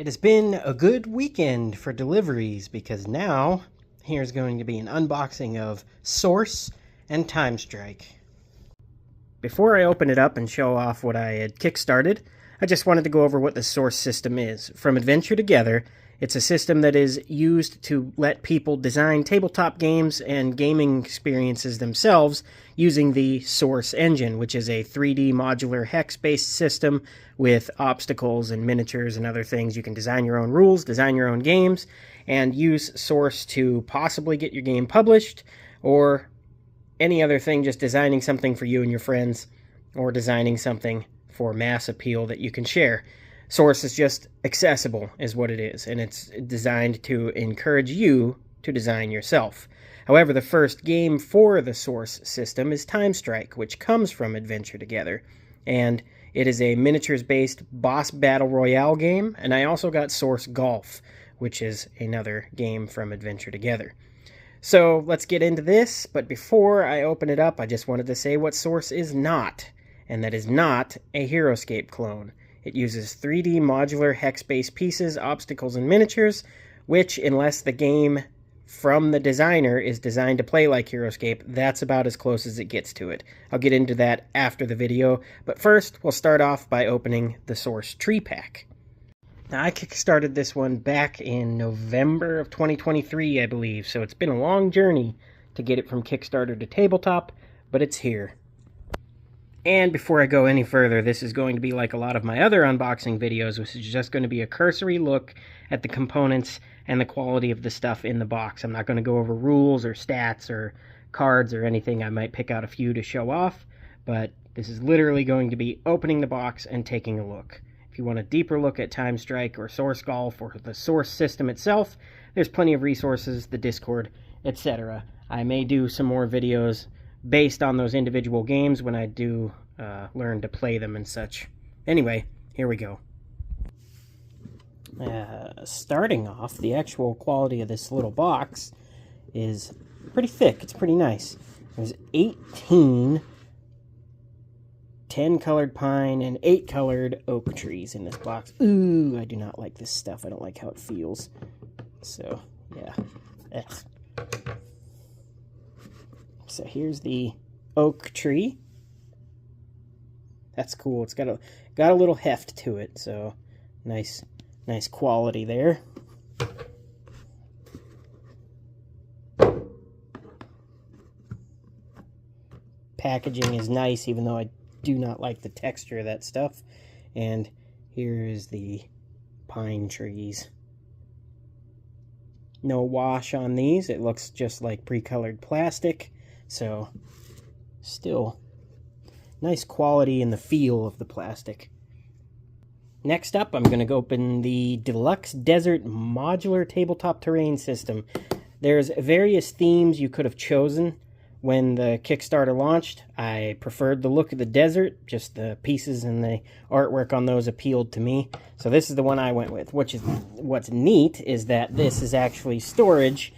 It has been a good weekend for deliveries because now here's going to be an unboxing of Source and TimeStrike. Before I open it up and show off what I had kickstarted, I just wanted to go over what the Source system is. From Adventure Together, it's a system that is used to let people design tabletop games and gaming experiences themselves using the Source engine, which is a 3D modular hex-based system with obstacles and miniatures and other things. You can design your own rules, design your own games, and use Source to possibly get your game published, or any other thing, just designing something for you and your friends, or designing something for mass appeal that you can share. Source is just accessible, is what it is, and it's designed to encourage you to design yourself. However, the first game for the Source system is TimeStrike, which comes from Adventure Together, and it is a miniatures-based boss battle royale game, and I also got Source Golf, which is another game from Adventure Together. So let's get into this, but before I open it up, I just wanted to say what Source is not, and that is not a HeroScape clone. It uses 3D modular hex-based pieces, obstacles, and miniatures, which, unless the game from the designer is designed to play like HeroScape, that's about as close as it gets to it. I'll get into that after the video, but first, we'll start off by opening the Source Tree Pack. Now, I kickstarted this one back in November of 2023, I believe, so it's been a long journey to get it from Kickstarter to tabletop, but it's here. And before I go any further, this is going to be like a lot of my other unboxing videos, which is just going to be a cursory look at the components and the quality of the stuff in the box. I'm not going to go over rules or stats or cards or anything. I might pick out a few to show off, but this is literally going to be opening the box and taking a look. If you want a deeper look at TimeStrike or Source Golf or the Source system itself, there's plenty of resources, the Discord, etc. I may do some more videos based on those individual games when I do learn to play them and such. Anyway, here we go. Starting off, the actual quality of this little box is pretty thick. It's pretty nice. There's 18 10-colored pine and 8-colored oak trees in this box. Ooh, I do not like this stuff. I don't like how it feels. So, yeah. Ugh. So here's the oak tree. That's cool. It's got a little heft to it, so nice quality there. Packaging is nice, even though I do not like the texture of that stuff. And here is the pine trees. No wash on these. It looks just like pre-colored plastic. So, still nice quality in the feel of the plastic. Next up, I'm going to open the Deluxe Desert Modular Tabletop Terrain System. There's various themes you could have chosen when the Kickstarter launched. I preferred the look of the desert. Just the pieces and the artwork on those appealed to me. So this is the one I went with. What's neat is that this is actually storage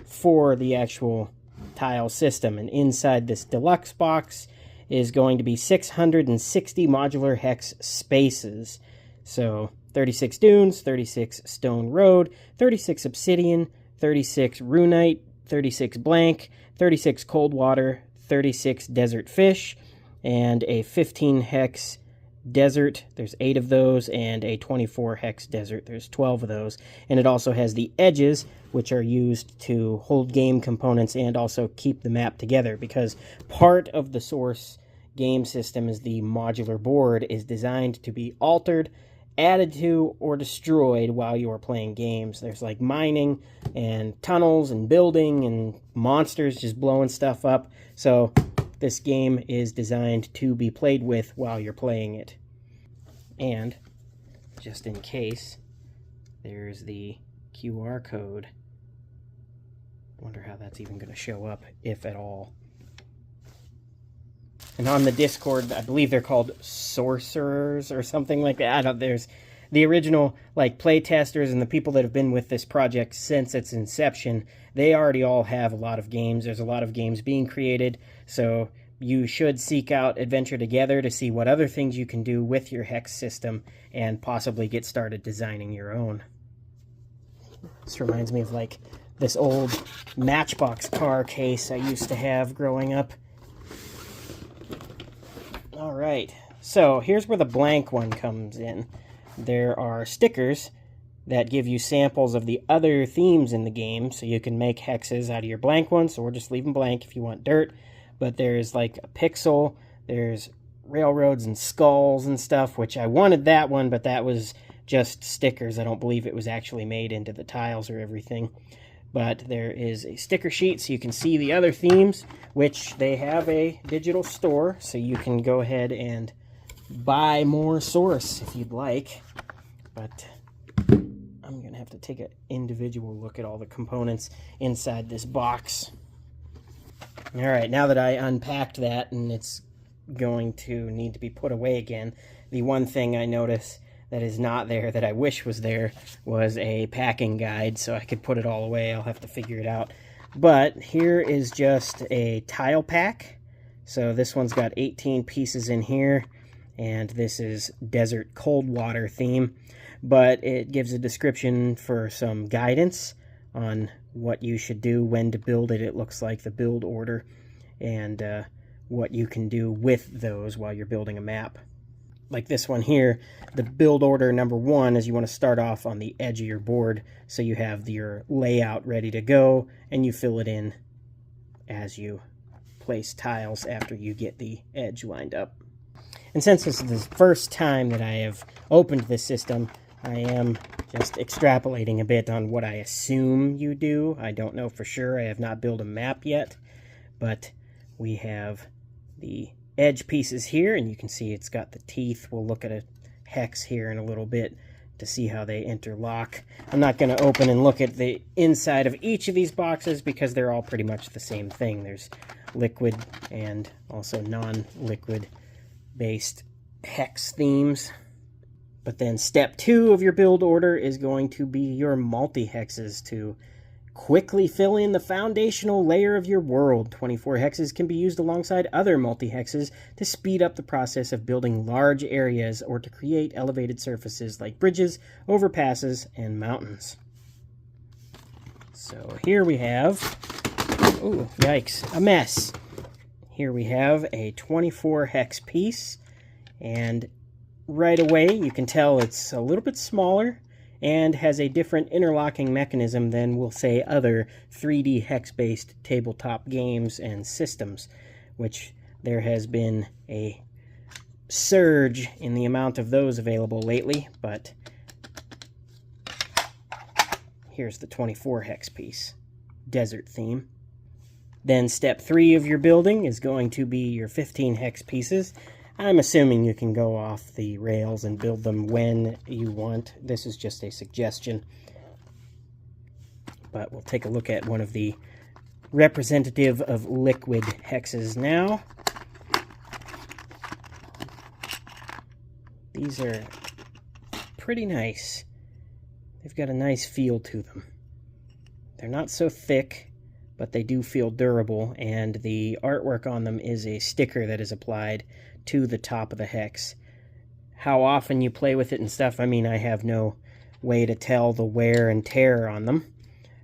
for the actual tile system, and inside this deluxe box is going to be 660 modular hex spaces. So 36 dunes, 36 stone road, 36 obsidian, 36 runite, 36 blank, 36 cold water, 36 desert fish, and a 15 hex desert. There's 8 of those, and a 24 hex desert. There's 12 of those. And it also has the edges, which are used to hold game components and also keep the map together, because part of the Source game system is the modular board is designed to be altered, added to, or destroyed while you are playing games. There's like mining and tunnels and building and monsters just blowing stuff up. So this game is designed to be played with while you're playing it. And just in case, there's the QR code. Wonder how that's even going to show up, if at all. And on the Discord, I believe they're called sorcerers or something like that. There's the original play testers and the people that have been with this project since its inception. They already all have a lot of games. There's a lot of games being created. So you should seek out Adventure Together to see what other things you can do with your hex system and possibly get started designing your own. This reminds me of like this old Matchbox car case I used to have growing up. All right, so here's where the blank one comes in. There are stickers that give you samples of the other themes in the game, so you can make hexes out of your blank ones, or just leave them blank if you want dirt. But there's like a pixel, there's railroads and skulls and stuff, which I wanted that one, but that was just stickers. I don't believe it was actually made into the tiles or everything. But there is a sticker sheet so you can see the other themes, which they have a digital store, so you can go ahead and buy more source if you'd like. But I'm going to have to take an individual look at all the components inside this box. All right, now that I unpacked that and it's going to need to be put away again, the one thing I noticed that is not there that I wish was there was a packing guide so I could put it all away. I'll have to figure it out. But here is just a tile pack. So this one's got 18 pieces in here, and this is desert cold water theme. But it gives a description for some guidance on what you should do, when to build it. It looks like the build order, and what you can do with those while you're building a map. Like this one here, the build order number 1 is you want to start off on the edge of your board so you have your layout ready to go, and you fill it in as you place tiles after you get the edge lined up. And since this is the first time that I have opened this system, I am just extrapolating a bit on what I assume you do. I don't know for sure. I have not built a map yet, but we have the edge pieces here, and you can see it's got the teeth. We'll look at a hex here in a little bit to see how they interlock. I'm not going to open and look at the inside of each of these boxes because they're all pretty much the same thing. There's liquid and also non-liquid based hex themes. But then step 2 of your build order is going to be your multi-hexes to quickly fill in the foundational layer of your world. 24 hexes can be used alongside other multi-hexes to speed up the process of building large areas or to create elevated surfaces like bridges, overpasses, and mountains. So here we have, oh, yikes, a mess. Here we have a 24 hex piece, and right away you can tell it's a little bit smaller and has a different interlocking mechanism than, we'll say, other 3D hex-based tabletop games and systems, which there has been a surge in the amount of those available lately. But here's the 24 hex piece, desert theme. Then step 3 of your building is going to be your 15 hex pieces. I'm assuming you can go off the rails and build them when you want. This is just a suggestion. But we'll take a look at one of the representative of liquid hexes now. These are pretty nice. They've got a nice feel to them. They're not so thick, but they do feel durable, and the artwork on them is a sticker that is applied to the top of the hex. How often you play with it and stuff, I mean, I have no way to tell the wear and tear on them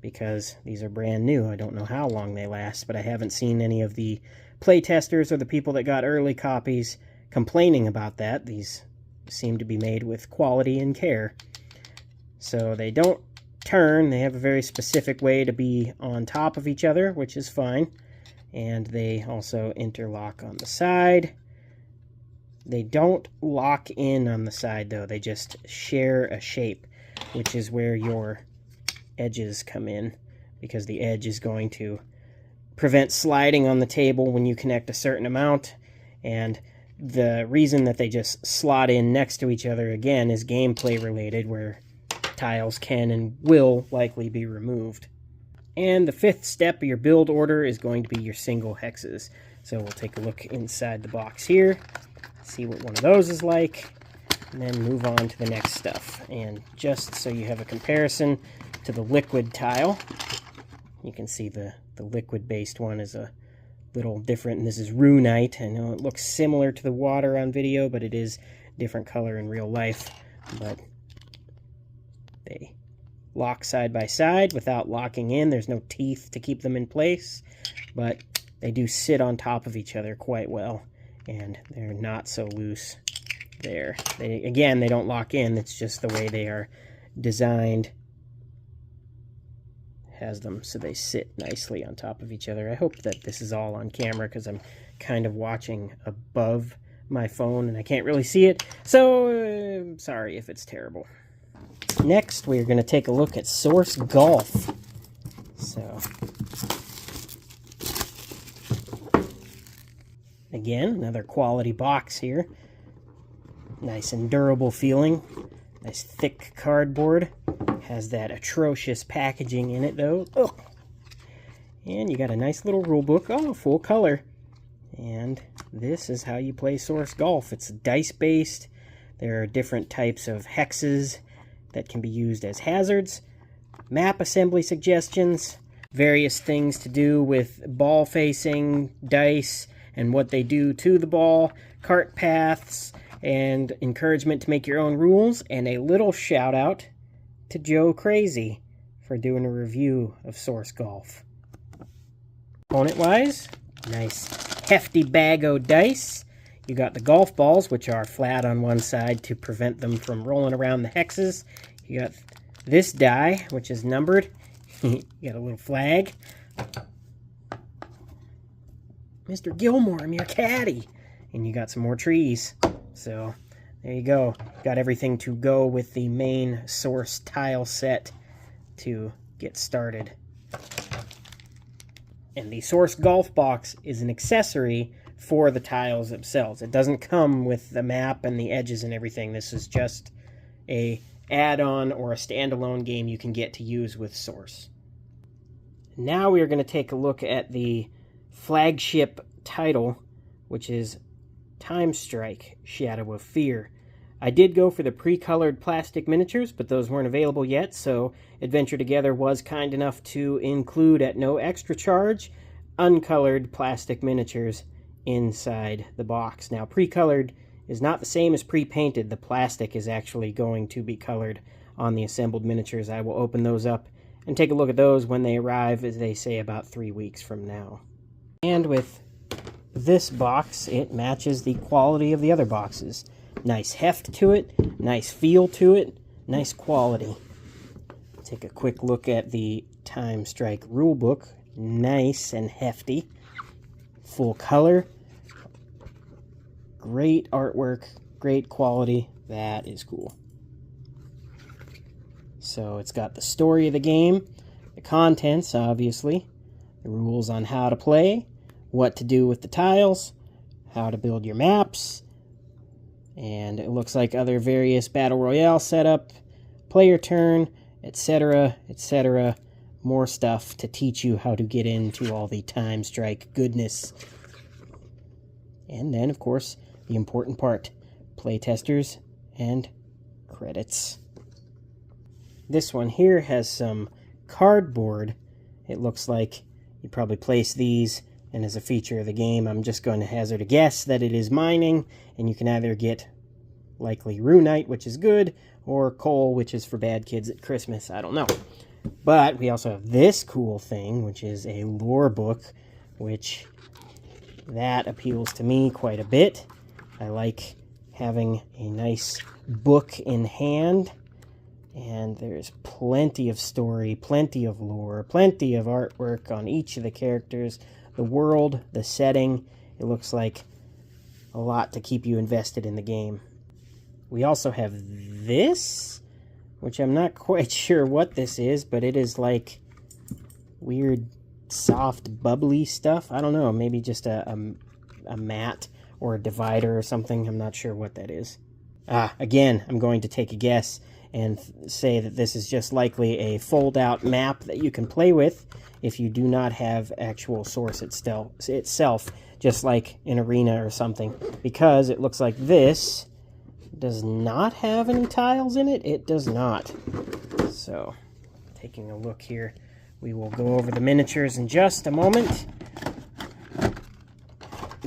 because these are brand new. I don't know how long they last, but I haven't seen any of the playtesters or the people that got early copies complaining about that. These seem to be made with quality and care. So they don't turn. They have a very specific way to be on top of each other, which is fine. And they also interlock on the side. They don't lock in on the side, though. They just share a shape, which is where your edges come in, because the edge is going to prevent sliding on the table when you connect a certain amount. And the reason that they just slot in next to each other, again, is gameplay related, where tiles can and will likely be removed. And the 5th step of your build order is going to be your single hexes. So we'll take a look inside the box here, see what one of those is like, and then move on to the next stuff. And just so you have a comparison to the liquid tile, you can see the liquid-based one is a little different, and this is Runite. I know it looks similar to the water on video, but it is different color in real life. But they lock side by side without locking in. There's no teeth to keep them in place, but they do sit on top of each other quite well, and they're not so loose there. They don't lock in. It's just the way they are designed has them so they sit nicely on top of each other. I hope that this is all on camera because I'm kind of watching above my phone and I can't really see it, so sorry if it's terrible. Next, we're going to take a look at Source Golf. So, again, another quality box here. Nice and durable feeling. Nice thick cardboard. Has that atrocious packaging in it, though. Ugh. And you got a nice little rule book. Oh, full color. And this is how you play Source Golf. It's dice-based. There are different types of hexes that can be used as hazards. Map assembly suggestions. Various things to do with ball facing, dice, and what they do to the ball. Cart paths, and encouragement to make your own rules. And a little shout out to Joe Crazy for doing a review of Source Golf. Opponent-wise, nice hefty bag of dice. You got the golf balls, which are flat on one side to prevent them from rolling around the hexes. You got this die, which is numbered. You got a little flag. Mr. Gilmore, I'm your caddy. And you got some more trees. So there you go. Got everything to go with the main Source tile set to get started. And the Source Golf box is an accessory for the tiles themselves. It doesn't come with the map and the edges and everything. This is just a add-on or a standalone game you can get to use with Source. Now we are going to take a look at the flagship title, which is TimeStrike, Shadow of Fear. I did go for the pre-colored plastic miniatures, but those weren't available yet, so Adventure Together was kind enough to include, at no extra charge, uncolored plastic miniatures inside the box. Now, pre-colored is not the same as pre-painted. The plastic is actually going to be colored on the assembled miniatures. I will open those up and take a look at those when they arrive, as they say, about 3 weeks from now. And with this box, it matches the quality of the other boxes. Nice heft to it, nice feel to it, nice quality. Take a quick look at the TimeStrike rulebook. Nice and hefty. Full color. Great artwork, great quality. That is cool. So it's got the story of the game, the contents, obviously, the rules on how to play, what to do with the tiles, how to build your maps, and it looks like other various Battle Royale setup, player turn, etc., etc. More stuff to teach you how to get into all the TimeStrike goodness. And then, of course, the important part, playtesters and credits. This one here has some cardboard. It looks like you'd probably place these, and as a feature of the game, I'm just going to hazard a guess that it is mining, and you can either get likely Runite, which is good, or coal, which is for bad kids at Christmas. I don't know. But we also have this cool thing, which is a lore book, which that appeals to me quite a bit. I like having a nice book in hand, and there's plenty of story, plenty of lore, plenty of artwork on each of the characters, the world, the setting. It looks like a lot to keep you invested in the game. We also have this, which I'm not quite sure what this is, but it is like weird, soft, bubbly stuff. I don't know, maybe just a mat or a divider or something. I'm not sure what that is. Again, I'm going to take a guess and say that this is just likely a fold-out map that you can play with if you do not have actual Source itself, just like an arena or something, because it looks like this does not have any tiles in it. It does not. So, taking a look here, we will go over the miniatures in just a moment.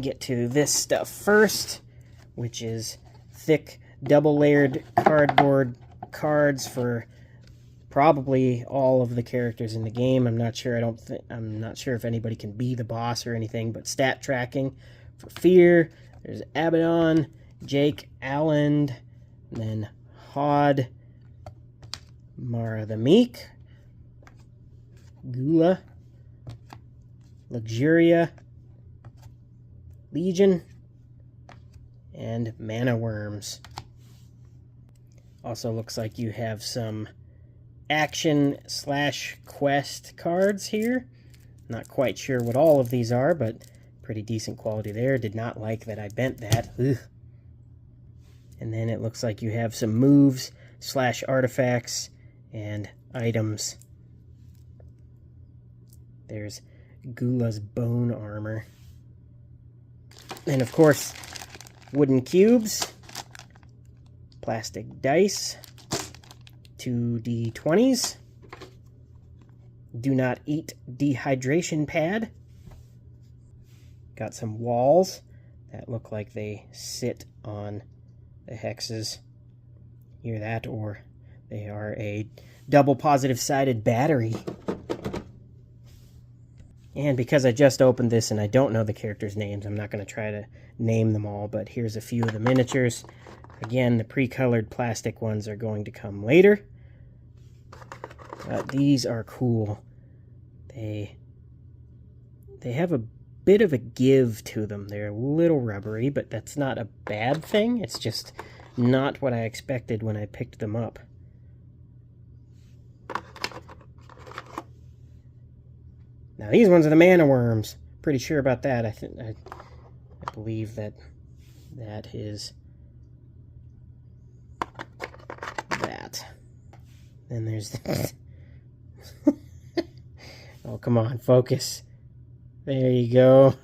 get to this stuff first, which is thick double-layered cardboard cards for probably all of the characters in the game. I'm not sure. I'm not sure if anybody can be the boss or anything, but stat tracking for Fear. There's Abaddon, Jake, Alland, and then Hod, Mara the Meek, Gula, Luxuria, Legion, and Mana Worms. Also looks like you have some action/quest cards here. Not quite sure what all of these are, but pretty decent quality there. Did not like that I bent that. Ugh. And then it looks like you have some moves/artifacts and items. There's Gula's bone armor. And of course, wooden cubes, plastic dice, 2d20s, do not eat dehydration pad. Got some walls that look like they sit on the hexes. Hear that? Or they are a double positive-sided battery. And because I just opened this and I don't know the characters' names, I'm not going to try to name them all, but here's a few of the miniatures. Again, the pre-colored plastic ones are going to come later. These are cool. They have a bit of a give to them. They're a little rubbery, but that's not a bad thing. It's just not what I expected when I picked them up. Now these ones are the Mana Worms. Pretty sure about that. I believe that is that. Then there's that. Oh, come on, focus. There you go.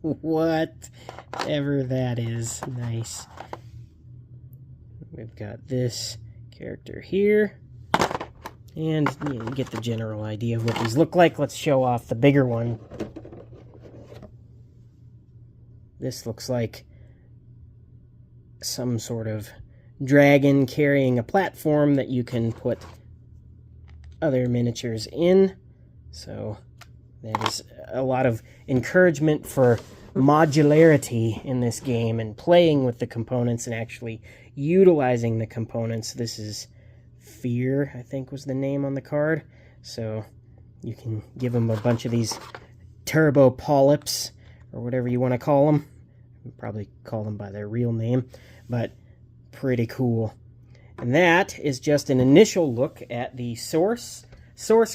Whatever that is. Nice. We've got this character here. And you get the general idea of what these look like. Let's show off the bigger one. This looks like some sort of dragon carrying a platform that you can put other miniatures in. So there's a lot of encouragement for modularity in this game and playing with the components and actually utilizing the components. This is Fear, I think was the name on the card. So you can give them a bunch of these turbo polyps or whatever you want to call them. Probably call them by their real name, but pretty cool. And that is just an initial look at the Source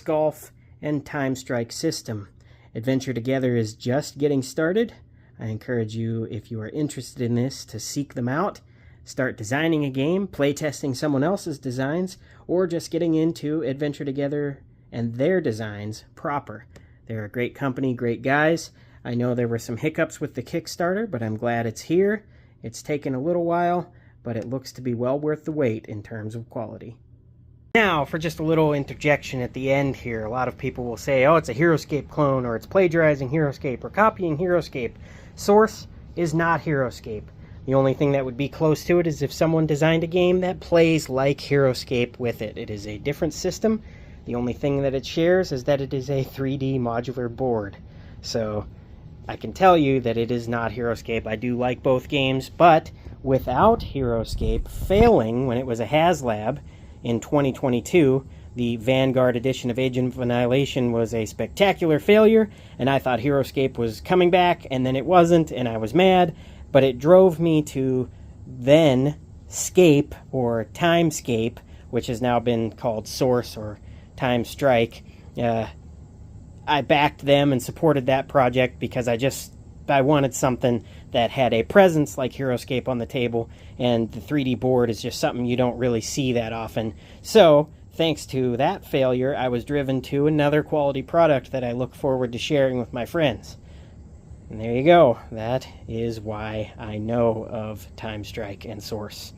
Golf, and TimeStrike system. Adventure Together is just getting started. I encourage you, if you are interested in this, to seek them out. Start designing a game, playtesting someone else's designs, or just getting into Adventure Together and their designs proper. They're a great company, great guys. I know there were some hiccups with the Kickstarter, but I'm glad it's here. It's taken a little while, but it looks to be well worth the wait in terms of quality. Now, for just a little interjection at the end here, a lot of people will say, oh, it's a HeroScape clone, or it's plagiarizing HeroScape, or copying HeroScape. Source is not HeroScape. The only thing that would be close to it is if someone designed a game that plays like HeroScape with it. It is a different system. The only thing that it shares is that it is a 3D modular board. So I can tell you that it is not HeroScape. I do like both games, but without HeroScape failing when it was a HasLab in 2022, the Vanguard edition of Agent of Annihilation was a spectacular failure, and I thought HeroScape was coming back, and then it wasn't, and I was mad, but it drove me to then Scape, or TimeScape, which has now been called Source or TimeStrike. I backed them and supported that project because I wanted something that had a presence like HeroScape on the table, and the 3D board is just something you don't really see that often. So, thanks to that failure, I was driven to another quality product that I look forward to sharing with my friends. And there you go. That is why I know of TimeStrike and Source.